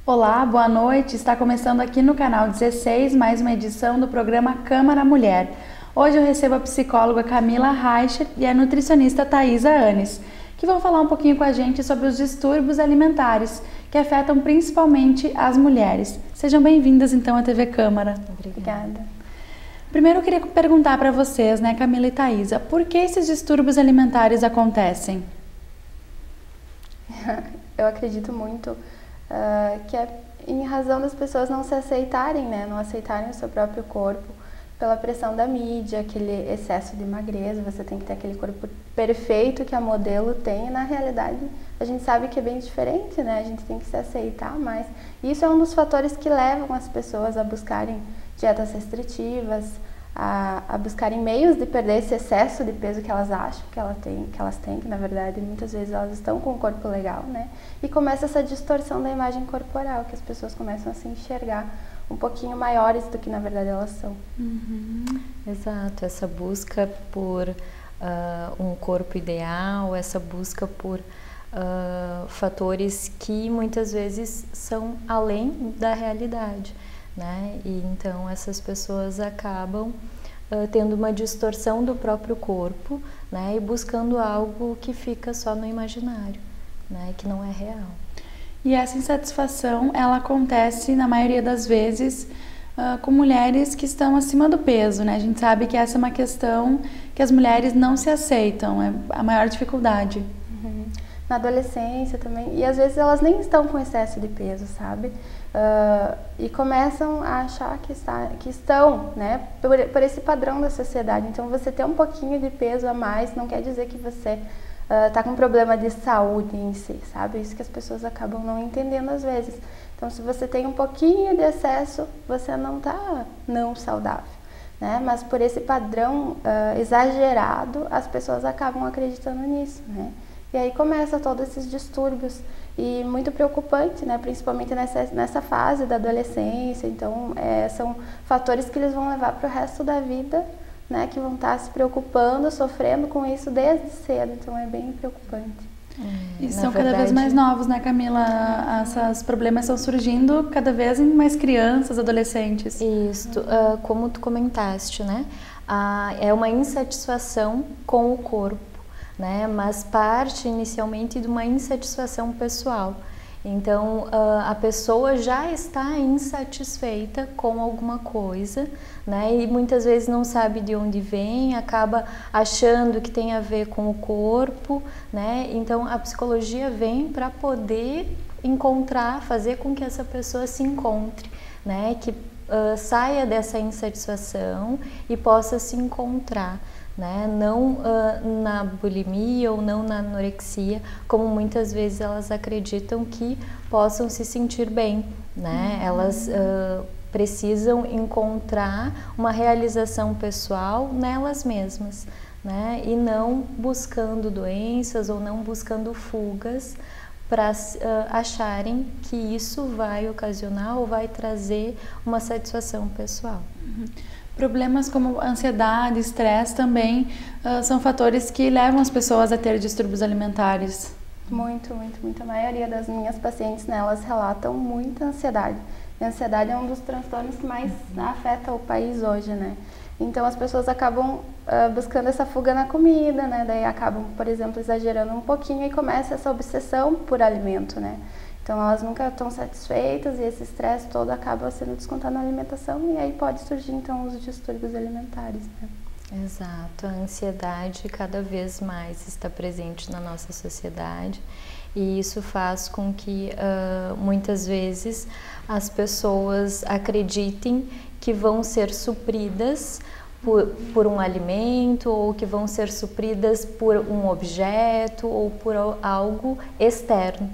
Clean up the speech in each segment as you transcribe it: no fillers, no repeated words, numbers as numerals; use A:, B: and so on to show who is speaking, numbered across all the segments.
A: Olá, boa noite. Está começando aqui no canal 16 mais uma edição do programa Câmara Mulher. Hoje eu recebo a psicóloga Camila Reicher e a nutricionista Thaisa Anes, que vão falar um pouquinho com a gente sobre os distúrbios alimentares que afetam principalmente as mulheres. Sejam bem-vindas então à TV Câmara.
B: Obrigada.
A: Primeiro eu queria perguntar para vocês, Camila e Thaisa, por que esses distúrbios alimentares acontecem?
B: Eu acredito muito que é em razão das pessoas não se aceitarem, não aceitarem o seu próprio corpo, pela pressão da mídia, aquele excesso de magreza, você tem que ter aquele corpo perfeito que a modelo tem, e na realidade a gente sabe que é bem diferente, a gente tem que se aceitar mais. E isso é um dos fatores que levam as pessoas a buscarem dietas restritivas, a buscarem meios de perder esse excesso de peso que elas acham que elas têm, que na verdade muitas vezes elas estão com um corpo legal, E começa essa distorção da imagem corporal, que as pessoas começam a se enxergar um pouquinho maiores do que na verdade elas são.
C: Exato, essa busca por um corpo ideal, essa busca por fatores que muitas vezes são além da realidade. E então essas pessoas acabam tendo uma distorção do próprio corpo, e buscando algo que fica só no imaginário, que não é real.
A: E essa insatisfação, ela acontece na maioria das vezes com mulheres que estão acima do peso, A gente sabe que essa é uma questão que as mulheres não se aceitam, é a maior dificuldade.
B: Na adolescência também, e às vezes elas nem estão com excesso de peso, sabe? E começam a achar que estão, por esse padrão da sociedade. Então, você ter um pouquinho de peso a mais não quer dizer que você está com problema de saúde em si, sabe? Isso que as pessoas acabam não entendendo às vezes. Então, se você tem um pouquinho de excesso, você não está não saudável, Mas por esse padrão exagerado, as pessoas acabam acreditando nisso, E aí começa todos esses distúrbios e muito preocupante, principalmente nessa fase da adolescência. Então, são fatores que eles vão levar para o resto da vida, que vão estar se preocupando, sofrendo com isso desde cedo. Então, é bem preocupante.
A: E são cada vez mais novos, Camila? Esses problemas estão surgindo cada vez em mais crianças, adolescentes.
C: Isso, como tu comentaste, é uma insatisfação com o corpo. Mas parte inicialmente de uma insatisfação pessoal. Então, a pessoa já está insatisfeita com alguma coisa, E muitas vezes não sabe de onde vem, acaba achando que tem a ver com o corpo, Então, a psicologia vem para poder fazer com que essa pessoa se encontre, Que saia dessa insatisfação e possa se encontrar. Não na bulimia ou não na anorexia, como muitas vezes elas acreditam que possam se sentir bem, Elas precisam encontrar uma realização pessoal nelas mesmas, E não buscando doenças ou não buscando fugas para acharem que isso vai ocasionar ou vai trazer uma satisfação pessoal.
A: Problemas como ansiedade, estresse também são fatores que levam as pessoas a ter distúrbios alimentares.
B: Muito. A maioria das minhas pacientes, elas relatam muita ansiedade. E a ansiedade é um dos transtornos que mais afeta o país hoje, Então, as pessoas acabam buscando essa fuga na comida, Daí acabam, por exemplo, exagerando um pouquinho e começa essa obsessão por alimento, Então, elas nunca estão satisfeitas e esse estresse todo acaba sendo descontado na alimentação e aí pode surgir, então, os distúrbios alimentares,
C: Exato. A ansiedade cada vez mais está presente na nossa sociedade e isso faz com que, muitas vezes, as pessoas acreditem que vão ser supridas por um alimento ou que vão ser supridas por um objeto ou por algo externo.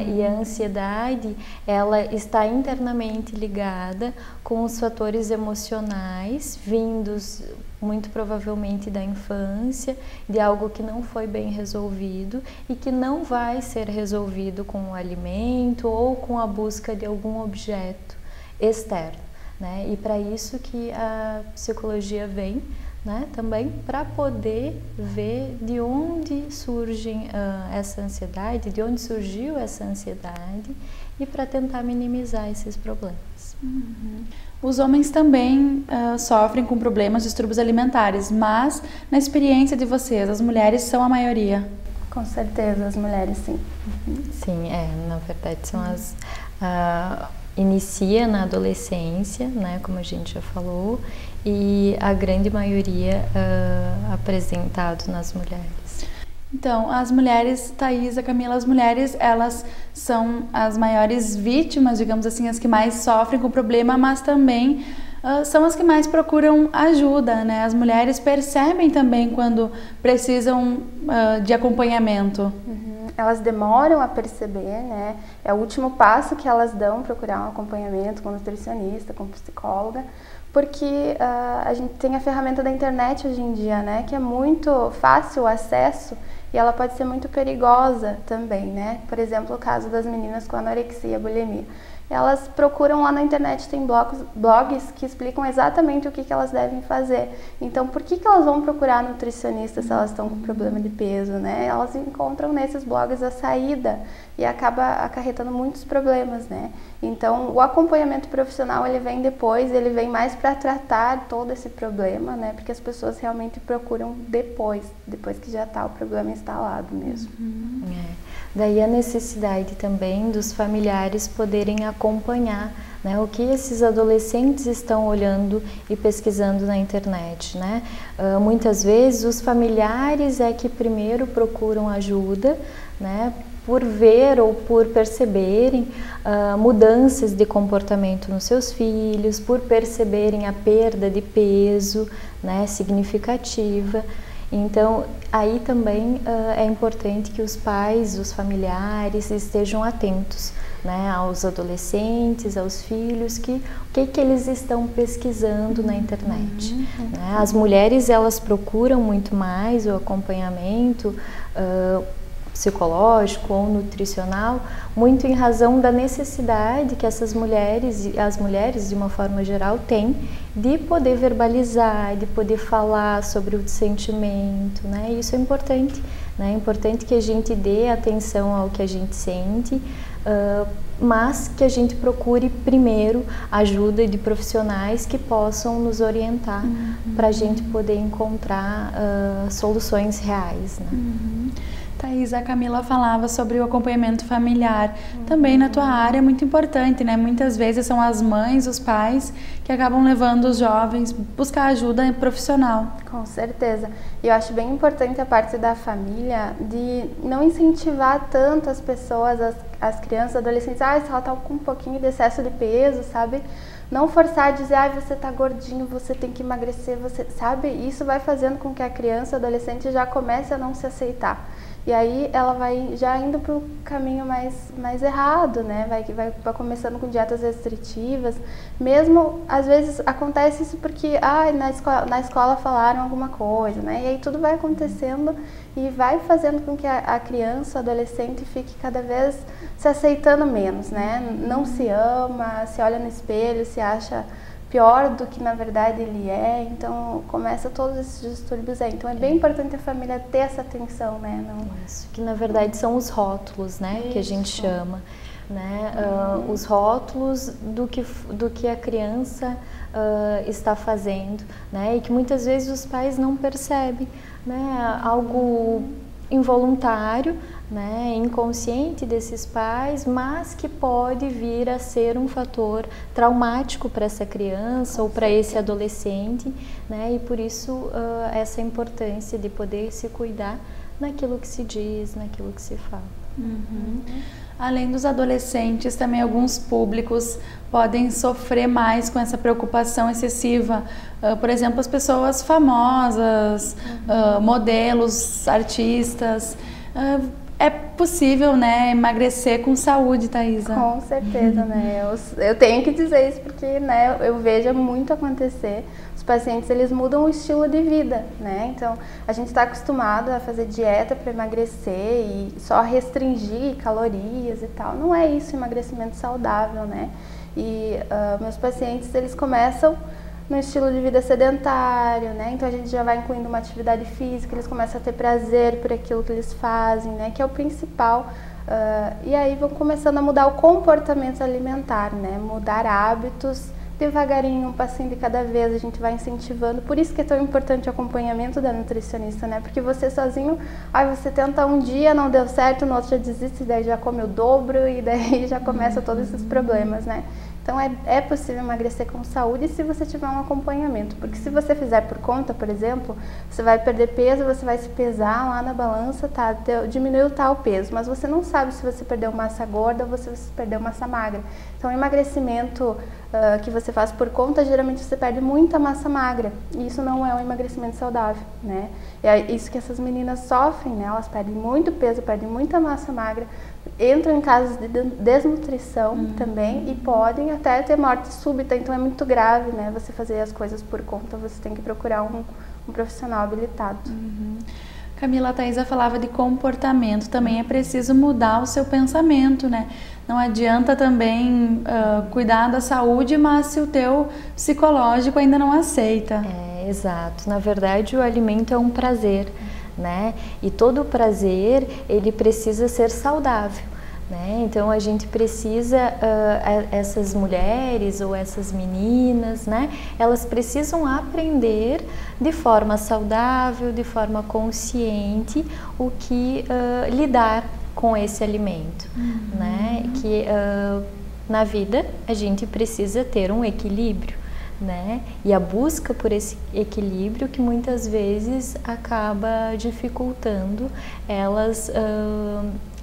C: E a ansiedade, ela está internamente ligada com os fatores emocionais vindos muito provavelmente da infância, de algo que não foi bem resolvido e que não vai ser resolvido com o alimento ou com a busca de algum objeto externo. E para isso que a psicologia vem, né, também para poder ver de onde surge essa ansiedade, de onde surgiu essa ansiedade e para tentar minimizar esses problemas.
A: Uhum. Os homens também sofrem com problemas, distúrbios alimentares, mas na experiência de vocês, as mulheres são a maioria?
B: Com certeza, as mulheres sim. Uhum.
C: Sim, na verdade são as... inicia na adolescência, né, como a gente já falou, e a grande maioria apresentado nas mulheres.
A: Então, as mulheres, Thaisa, Camila, as mulheres, elas são as maiores vítimas, digamos assim, as que mais sofrem com o problema, mas também são as que mais procuram ajuda, né? As mulheres percebem também quando precisam de acompanhamento.
B: Uhum. Elas demoram a perceber, né? É o último passo que elas dão, procurar um acompanhamento com nutricionista, com psicóloga, porque a gente tem a ferramenta da internet hoje em dia, né? Que é muito fácil o acesso e ela pode ser muito perigosa também, né? Por exemplo, o caso das meninas com anorexia, bulimia. Elas procuram lá na internet, tem blogs que explicam exatamente o que elas devem fazer. Então, por que elas vão procurar nutricionista se elas estão com problema de peso, né? Elas encontram nesses blogs a saída e acaba acarretando muitos problemas, né? Então, o acompanhamento profissional, ele vem depois, ele vem mais para tratar todo esse problema, né? Porque as pessoas realmente procuram depois que já está o problema instalado mesmo.
C: Uhum. Daí a necessidade também dos familiares poderem acompanhar, né, o que esses adolescentes estão olhando e pesquisando na internet, né? Muitas vezes os familiares é que primeiro procuram ajuda, né, por ver ou por perceberem mudanças de comportamento nos seus filhos, por perceberem a perda de peso, né, significativa. Então, aí também é importante que os pais, os familiares estejam atentos, né, aos adolescentes, aos filhos, o que eles estão pesquisando na internet. Né? As mulheres, elas procuram muito mais o acompanhamento psicológico ou nutricional, muito em razão da necessidade que essas mulheres, as mulheres de uma forma geral, têm de poder verbalizar, de poder falar sobre o sentimento, né? Isso é importante, né? É importante que a gente dê atenção ao que a gente sente, mas que a gente procure primeiro ajuda de profissionais que possam nos orientar para a gente poder encontrar soluções reais, né?
A: Thaisa, a Camila falava sobre o acompanhamento familiar. Também na tua área é muito importante, né? Muitas vezes são as mães, os pais que acabam levando os jovens buscar ajuda profissional.
B: Com certeza. E eu acho bem importante a parte da família de não incentivar tanto as pessoas, as crianças, adolescentes, se ela tá com um pouquinho de excesso de peso, sabe? Não forçar a dizer, você tá gordinho, você tem que emagrecer, você sabe? Isso vai fazendo com que a criança, adolescente já comece a não se aceitar. E aí ela vai já indo para o caminho mais errado, né? Vai começando com dietas restritivas. Mesmo, às vezes, acontece isso porque na escola falaram alguma coisa, né? E aí tudo vai acontecendo e vai fazendo com que a criança, o adolescente, fique cada vez se aceitando menos, né? Não se ama, se olha no espelho, se acha pior do que na verdade ele é, então começa todos esses distúrbios aí. Então é bem importante a família ter essa atenção, né?
C: Isso, que na verdade são os rótulos, né? Isso. Que a gente chama, né? Os rótulos do que a criança está fazendo, né? E que muitas vezes os pais não percebem, né? Algo involuntário, né, inconsciente desses pais, mas que pode vir a ser um fator traumático para essa criança ou para esse adolescente, né, e por isso essa importância de poder se cuidar naquilo que se diz, naquilo que se fala.
A: Além dos adolescentes, também alguns públicos podem sofrer mais com essa preocupação excessiva. Por exemplo, as pessoas famosas, modelos, artistas. É possível, né, emagrecer com saúde, Thaisa?
B: Com certeza, né? Eu tenho que dizer isso porque, né, eu vejo muito acontecer. Os pacientes, eles mudam o estilo de vida, né? Então, a gente está acostumado a fazer dieta para emagrecer e só restringir calorias e tal. Não é isso, emagrecimento saudável, né? E meus pacientes, eles começam no estilo de vida sedentário, né? Então a gente já vai incluindo uma atividade física, eles começam a ter prazer por aquilo que eles fazem, né? Que é o principal. E aí vão começando a mudar o comportamento alimentar, né? Mudar hábitos. Devagarinho, um passinho de cada vez, a gente vai incentivando. Por isso que é tão importante o acompanhamento da nutricionista, né? Porque você sozinho, aí você tenta um dia, não deu certo, no outro já desiste, daí já come o dobro e daí já começa todos esses problemas, né? Então é possível emagrecer com saúde se você tiver um acompanhamento, porque se você fizer por conta, por exemplo, você vai perder peso, você vai se pesar lá na balança, tá, diminuiu tal peso, mas você não sabe se você perdeu massa gorda ou se você perdeu massa magra. Então o emagrecimento que você faz por conta, geralmente você perde muita massa magra, e isso não é um emagrecimento saudável, né? E é isso que essas meninas sofrem, né? Elas perdem muito peso, perdem muita massa magra, entram em casos de desnutrição também e podem até ter morte súbita, então é muito grave, né? Você fazer as coisas por conta, você tem que procurar um profissional habilitado.
A: Camila, a Thaisa falava de comportamento, também é preciso mudar o seu pensamento, né? Não adianta também cuidar da saúde, mas se o teu psicológico ainda não aceita.
C: Exato. Na verdade, o alimento é um prazer, né? E todo prazer, ele precisa ser saudável, né? Então a gente precisa, essas mulheres ou essas meninas, né? Elas precisam aprender de forma saudável, de forma consciente, o que lidar com esse alimento, né? Que na vida a gente precisa ter um equilíbrio, né? E a busca por esse equilíbrio que muitas vezes acaba dificultando elas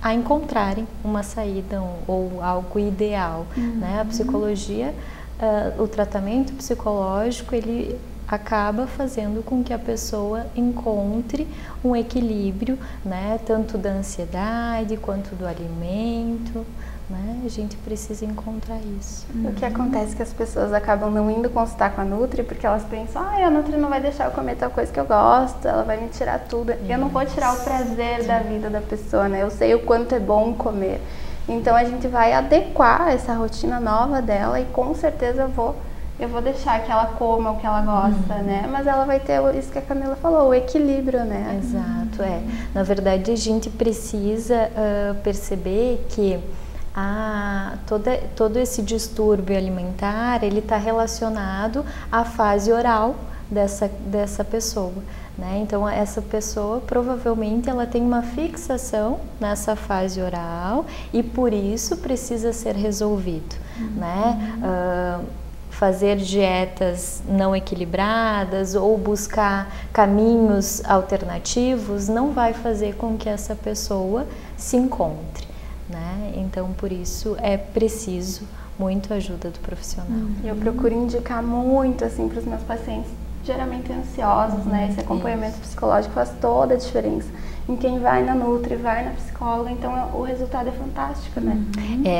C: a encontrarem uma saída ou algo ideal, né? A psicologia, o tratamento psicológico, ele acaba fazendo com que a pessoa encontre um equilíbrio, né? Tanto da ansiedade quanto do alimento, né? A gente precisa encontrar isso.
B: O que acontece é que as pessoas acabam não indo consultar com a Nutri porque elas pensam, a Nutri não vai deixar eu comer tal coisa que eu gosto, ela vai me tirar tudo. Eu não vou tirar o prazer da vida da pessoa, né? Eu sei o quanto é bom comer. Então a gente vai adequar essa rotina nova dela e com certeza eu vou deixar que ela coma o que ela gosta, né? Mas ela vai ter isso que a Camila falou, o equilíbrio, né?
C: Exato, Na verdade, a gente precisa perceber que todo esse distúrbio alimentar, ele está relacionado à fase oral dessa pessoa, né? Então essa pessoa provavelmente ela tem uma fixação nessa fase oral e por isso precisa ser resolvido, né? Fazer dietas não equilibradas ou buscar caminhos alternativos não vai fazer com que essa pessoa se encontre, né? Então, por isso é preciso muito ajuda do profissional.
B: Eu procuro indicar muito assim para os meus pacientes, geralmente ansiosos, né? Esse acompanhamento psicológico faz toda a diferença. Em quem vai na Nutri, vai na psicóloga, então o resultado é fantástico, né?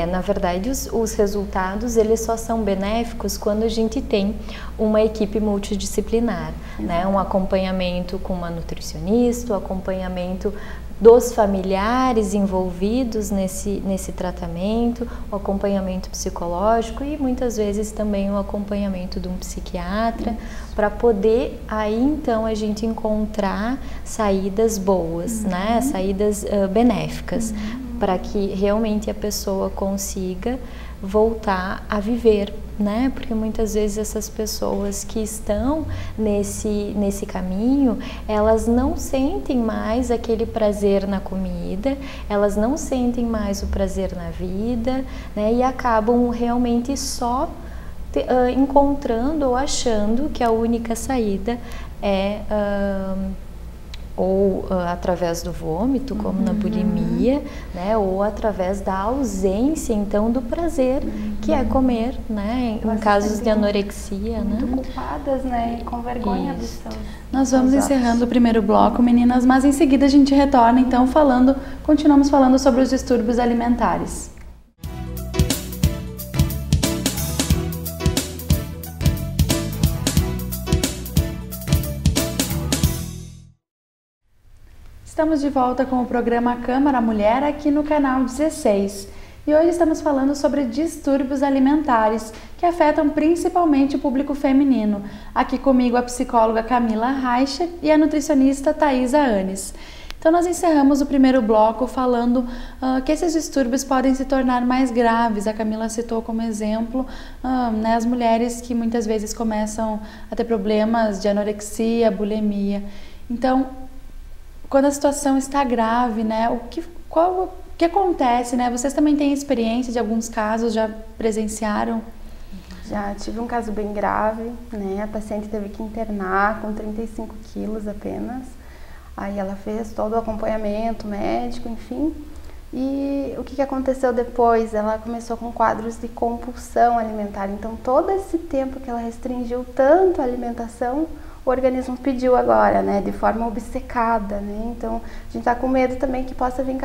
C: Na verdade, os resultados, eles só são benéficos quando a gente tem uma equipe multidisciplinar, né? Um acompanhamento com uma nutricionista, um acompanhamento dos familiares envolvidos nesse tratamento, o acompanhamento psicológico e muitas vezes também o acompanhamento de um psiquiatra, para poder aí então a gente encontrar saídas boas, né? Saídas benéficas, para que realmente a pessoa consiga voltar a viver, né? Porque muitas vezes essas pessoas que estão nesse caminho, elas não sentem mais aquele prazer na comida, elas não sentem mais o prazer na vida, né? E acabam realmente só encontrando ou achando que a única saída é ou através do vômito, como na bulimia, né, ou através da ausência, então, do prazer, que é comer, né, em casos de anorexia,
B: muito
C: né?
B: culpadas, né, e com vergonha dos seus.
A: Nós vamos encerrando o primeiro bloco, meninas, mas em seguida a gente retorna, então, continuamos falando sobre os distúrbios alimentares. Estamos de volta com o programa Câmara Mulher aqui no canal 16. E hoje estamos falando sobre distúrbios alimentares que afetam principalmente o público feminino. Aqui comigo a psicóloga Camila Reicher e a nutricionista Taísa Anes. Então nós encerramos o primeiro bloco falando que esses distúrbios podem se tornar mais graves. A Camila citou como exemplo né, as mulheres que muitas vezes começam a ter problemas de anorexia, bulimia. Então, quando a situação está grave, né, o que acontece, né? Vocês também têm experiência de alguns casos, já presenciaram?
B: Já tive um caso bem grave, né? A paciente teve que internar com 35 quilos apenas. Aí ela fez todo o acompanhamento médico, enfim. E o que aconteceu depois? Ela começou com quadros de compulsão alimentar. Então, todo esse tempo que ela restringiu tanto a alimentação, o organismo pediu agora, né, de forma obcecada, né? Então, a gente está com medo também que possa vir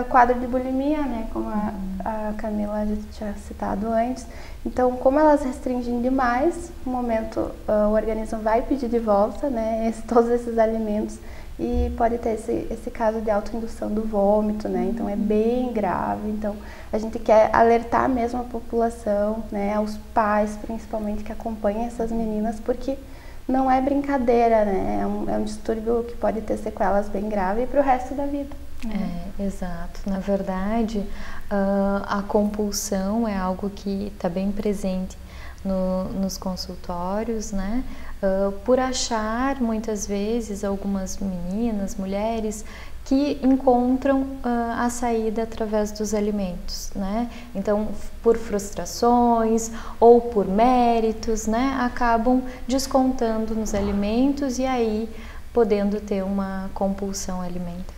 B: quadro de bulimia, né, como a Camila já tinha citado antes. Então, como elas restringem demais, no momento o organismo vai pedir de volta, né, todos esses alimentos e pode ter esse caso de autoindução do vômito, né? Então, é bem grave. Então, a gente quer alertar mesmo a população, né, aos pais, principalmente, que acompanham essas meninas, porque não é brincadeira, né? É um distúrbio que pode ter sequelas bem graves para o resto da vida.
C: Exato. Na verdade, a compulsão é algo que está bem presente nos consultórios, né? Por achar, muitas vezes, algumas meninas, mulheres, que encontram a saída através dos alimentos, né? Então, por frustrações ou por méritos, né? Acabam descontando nos alimentos e aí podendo ter uma compulsão alimentar.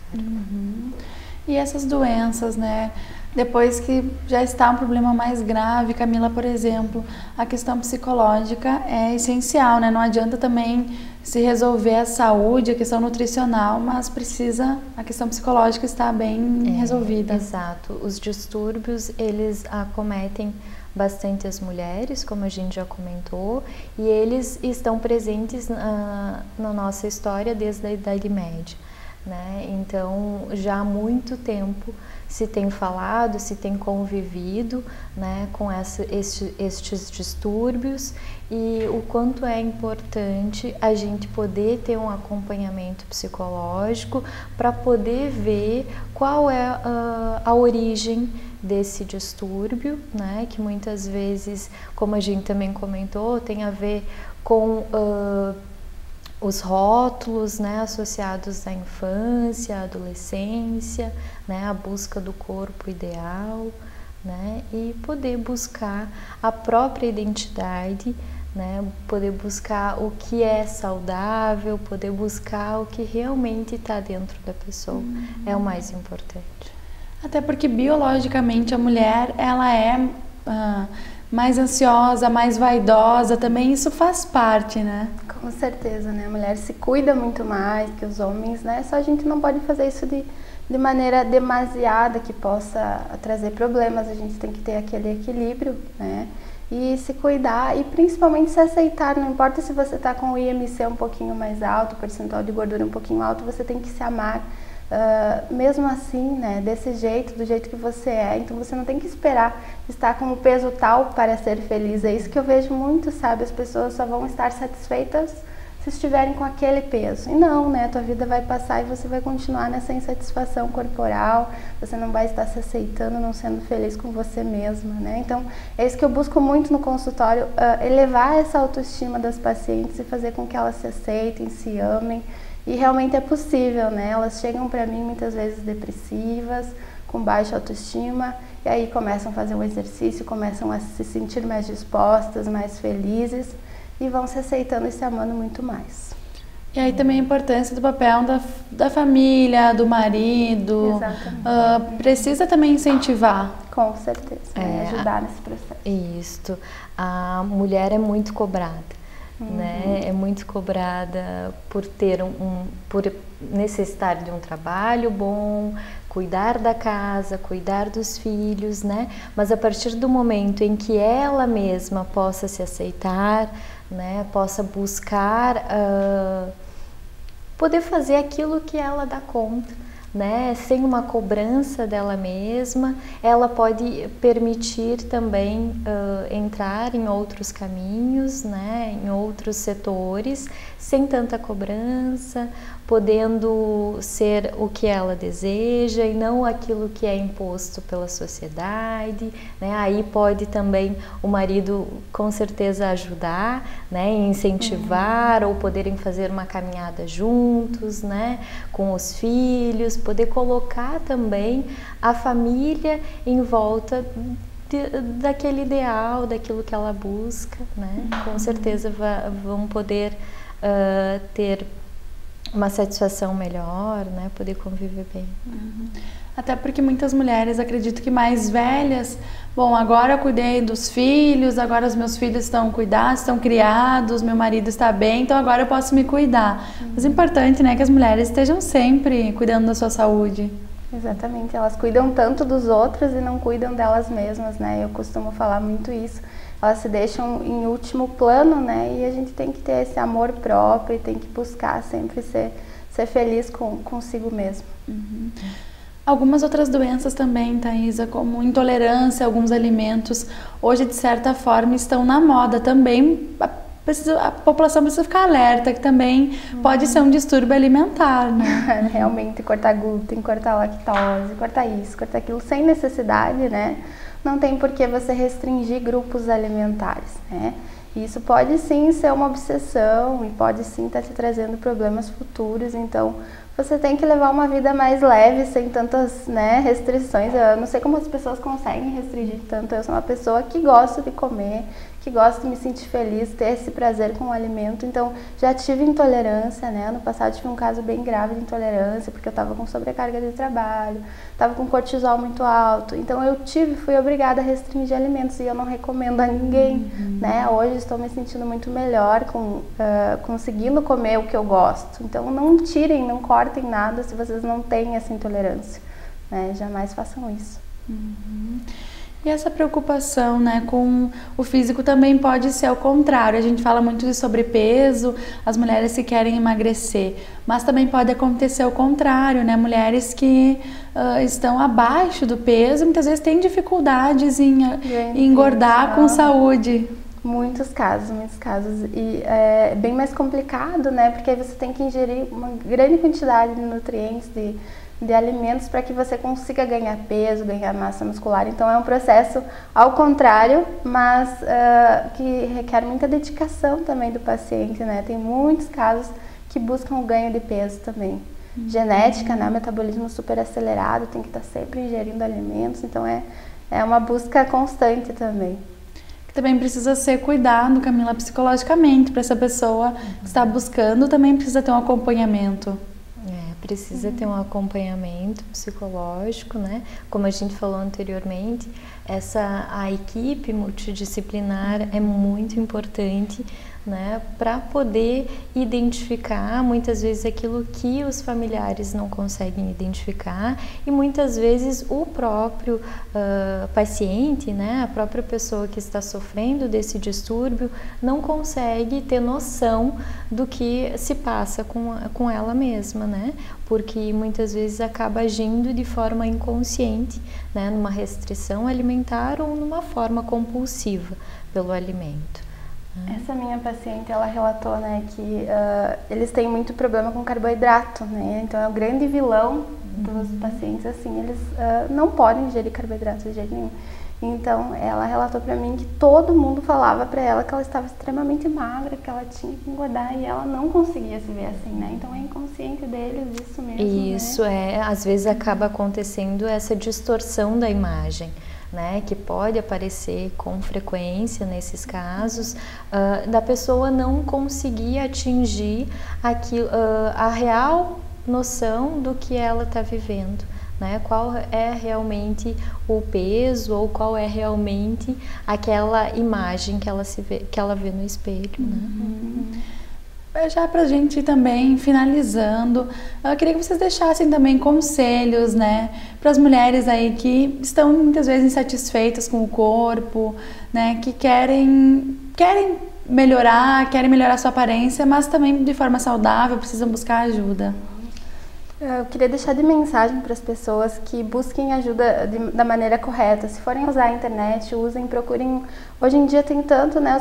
A: E essas doenças, né? Depois que já está um problema mais grave, Camila, por exemplo, a questão psicológica é essencial, né? Não adianta também se resolver a saúde, a questão nutricional, mas precisa a questão psicológica estar bem resolvida.
C: Exato. Os distúrbios, eles acometem bastante as mulheres, como a gente já comentou, e eles estão presentes na nossa história desde a Idade Média, né? Então, já há muito tempo se tem falado, se tem convivido, né, com estes distúrbios e o quanto é importante a gente poder ter um acompanhamento psicológico para poder ver qual é a origem desse distúrbio, né, que muitas vezes, como a gente também comentou, tem a ver com os rótulos, né, associados à infância, à adolescência, né, a busca do corpo ideal, né, e poder buscar a própria identidade, né, poder buscar o que é saudável, poder buscar o que realmente está dentro da pessoa, é o mais importante.
A: Até porque biologicamente a mulher, ela é mais ansiosa, mais vaidosa, também isso faz parte, né?
B: Com certeza, né? A mulher se cuida muito mais que os homens, né? Só a gente não pode fazer isso de maneira demasiada que possa trazer problemas. A gente tem que ter aquele equilíbrio, né? E se cuidar e principalmente se aceitar. Não importa se você está com o IMC um pouquinho mais alto, o percentual de gordura um pouquinho alto, você tem que se amar. Mesmo assim, né, desse jeito, do jeito que você é, então você não tem que esperar estar com o peso tal para ser feliz. É isso que eu vejo muito, sabe? As pessoas só vão estar satisfeitas se estiverem com aquele peso. E não, né? A tua vida vai passar e você vai continuar nessa insatisfação corporal, você não vai estar se aceitando, não sendo feliz com você mesma, né? Então, é isso que eu busco muito no consultório, elevar essa autoestima das pacientes e fazer com que elas se aceitem, se amem. E realmente é possível, né? Elas chegam para mim muitas vezes depressivas, com baixa autoestima, e aí começam a fazer um exercício, começam a se sentir mais dispostas, mais felizes, e vão se aceitando e se amando muito mais.
A: E aí também a importância do papel da família, do marido.
B: Exatamente.
A: Precisa também incentivar.
B: Com certeza, né? Ajudar nesse processo.
C: Isso. A mulher é muito cobrada. Né? É muito cobrada por ter por necessitar de um trabalho bom, cuidar da casa, cuidar dos filhos, né? Mas a partir do momento em que ela mesma possa se aceitar, né? Possa buscar poder fazer aquilo que ela dá conta, né, sem uma cobrança dela mesma, ela pode permitir também entrar em outros caminhos, né, em outros setores, sem tanta cobrança, podendo ser o que ela deseja e não aquilo que é imposto pela sociedade, né? Aí pode também o marido com certeza ajudar, né, incentivar ou poderem fazer uma caminhada juntos, né, com os filhos, poder colocar também a família em volta daquele ideal, daquilo que ela busca, né? Com certeza vão poder ter uma satisfação melhor, né? Poder conviver bem.
A: Até porque muitas mulheres, acredito que mais velhas, bom, agora eu cuidei dos filhos, agora os meus filhos estão cuidados, estão criados, meu marido está bem, então agora eu posso me cuidar. Mas é importante, né, que as mulheres estejam sempre cuidando da sua saúde.
B: Exatamente, elas cuidam tanto dos outros e não cuidam delas mesmas, né? Eu costumo falar muito isso. Elas se deixam em último plano, né? E a gente tem que ter esse amor próprio e tem que buscar sempre ser feliz consigo mesmo.
A: Algumas outras doenças também, Thaisa, como intolerância a alguns alimentos, hoje de certa forma estão na moda também. A população precisa ficar alerta que também pode ser um distúrbio alimentar, né?
B: Realmente, cortar glúten, cortar lactose, cortar isso, cortar aquilo sem necessidade, né? Não tem por que você restringir grupos alimentares, né? Isso pode sim ser uma obsessão e pode sim estar te trazendo problemas futuros, então você tem que levar uma vida mais leve, sem tantas, né, restrições. Eu não sei como as pessoas conseguem restringir tanto. Eu sou uma pessoa que gosta de comer, que gosta de me sentir feliz, ter esse prazer com o alimento. Então, já tive intolerância, né? Ano passado tive um caso bem grave de intolerância, porque eu estava com sobrecarga de trabalho, estava com cortisol muito alto. Então, fui obrigada a restringir alimentos e eu não recomendo a ninguém, né? Hoje estou me sentindo muito melhor, conseguindo comer o que eu gosto. Então, não tirem, não cortem nada se vocês não têm essa intolerância, né? Jamais façam isso.
A: E essa preocupação, né, com o físico também pode ser ao contrário. A gente fala muito de sobrepeso, as mulheres que querem emagrecer, mas também pode acontecer ao contrário, né? Mulheres que estão abaixo do peso, muitas vezes têm dificuldades em engordar com saúde.
B: Muitos casos. E é bem mais complicado, né? Porque aí você tem que ingerir uma grande quantidade de nutrientes, de alimentos para que você consiga ganhar peso, ganhar massa muscular. Então é um processo ao contrário, mas que requer muita dedicação também do paciente, né? Tem muitos casos que buscam o ganho de peso também. Genética, né? Metabolismo super acelerado, tem que estar sempre ingerindo alimentos, então é uma busca constante também.
A: Também precisa ser cuidado, Camila, psicologicamente, para essa pessoa que está buscando, também precisa ter um acompanhamento.
C: Precisa ter um acompanhamento psicológico, né? Como a gente falou anteriormente, a equipe multidisciplinar é muito importante, né? Para poder identificar muitas vezes aquilo que os familiares não conseguem identificar e muitas vezes o próprio paciente, né? A própria pessoa que está sofrendo desse distúrbio não consegue ter noção do que se passa com ela mesma, né? Porque muitas vezes acaba agindo de forma inconsciente, né? Numa restrição alimentar ou numa forma compulsiva pelo alimento.
B: Essa minha paciente, ela relatou, né, que eles têm muito problema com carboidrato, né? Então é o grande vilão dos pacientes, assim, eles não podem ingerir carboidrato de jeito nenhum. Então ela relatou pra mim que todo mundo falava pra ela que ela estava extremamente magra, que ela tinha que engordar e ela não conseguia se ver assim, né? Então é inconsciente deles isso mesmo,
C: Isso, né? Às vezes acaba acontecendo essa distorção da imagem, né, que pode aparecer com frequência nesses casos, da pessoa não conseguir atingir a real noção do que ela está vivendo, né, qual é realmente o peso ou qual é realmente aquela imagem que ela vê no espelho, né?
A: Já pra gente também, finalizando, eu queria que vocês deixassem também conselhos, né, para as mulheres aí que estão muitas vezes insatisfeitas com o corpo, né, que querem melhorar sua aparência, mas também de forma saudável, precisam buscar ajuda.
B: Eu queria deixar de mensagem para as pessoas que busquem ajuda da maneira correta. Se forem usar a internet, usem, procurem. Hoje em dia tem tanto, né?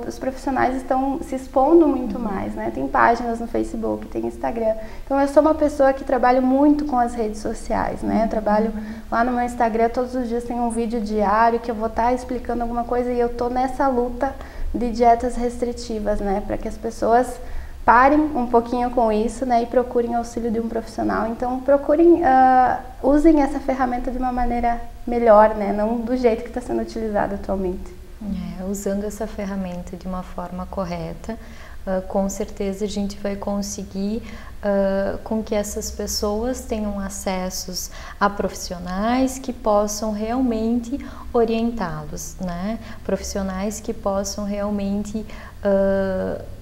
B: Os profissionais estão se expondo muito mais, né? Tem páginas no Facebook, tem Instagram. Então eu sou uma pessoa que trabalho muito com as redes sociais, né? Eu trabalho lá no meu Instagram, todos os dias tem um vídeo diário que eu vou estar explicando alguma coisa e eu tô nessa luta de dietas restritivas, né? Para que as pessoas parem um pouquinho com isso, né, e procurem auxílio de um profissional. Então, usem essa ferramenta de uma maneira melhor, né, não do jeito que está sendo utilizada atualmente.
C: Usando essa ferramenta de uma forma correta, com certeza a gente vai conseguir com que essas pessoas tenham acessos a profissionais que possam realmente orientá-los, né? Profissionais que possam realmente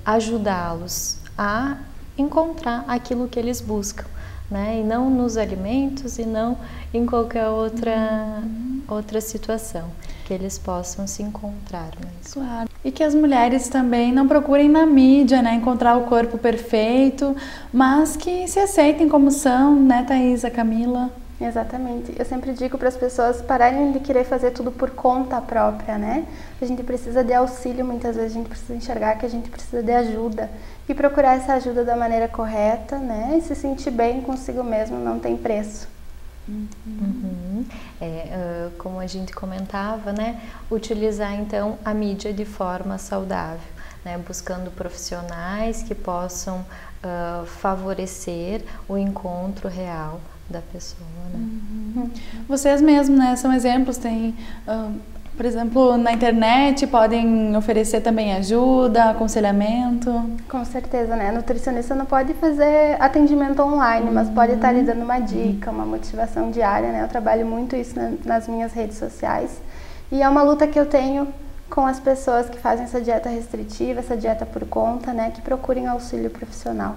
C: ajudá-los a encontrar aquilo que eles buscam, né? E não nos alimentos e não em qualquer outra situação, que eles possam se encontrar mesmo.
A: Claro. E que as mulheres também não procurem na mídia, né, encontrar o corpo perfeito, mas que se aceitem como são, né, Taísa, Camila?
B: Exatamente. Eu sempre digo para as pessoas pararem de querer fazer tudo por conta própria, né? A gente precisa de auxílio, muitas vezes a gente precisa enxergar que a gente precisa de ajuda e procurar essa ajuda da maneira correta, né? E se sentir bem consigo mesmo, não tem preço.
C: Como a gente comentava, né? Utilizar então a mídia de forma saudável, né? Buscando profissionais que possam favorecer o encontro real da pessoa, né?
A: Vocês mesmos, né, são exemplos, tem, por exemplo, na internet podem oferecer também ajuda, aconselhamento.
B: Com certeza, né? A nutricionista não pode fazer atendimento online, mas pode estar lhe dando uma dica, uma motivação diária, né? Eu trabalho muito isso nas minhas redes sociais e é uma luta que eu tenho com as pessoas que fazem essa dieta restritiva, essa dieta por conta, né? Que procurem auxílio profissional.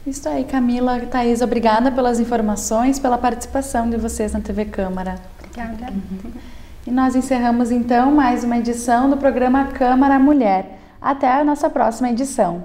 A: Isso aí, Camila, Taísa, obrigada pelas informações, pela participação de vocês na TV Câmara.
B: Obrigada.
A: E nós encerramos então mais uma edição do programa Câmara Mulher. Até a nossa próxima edição.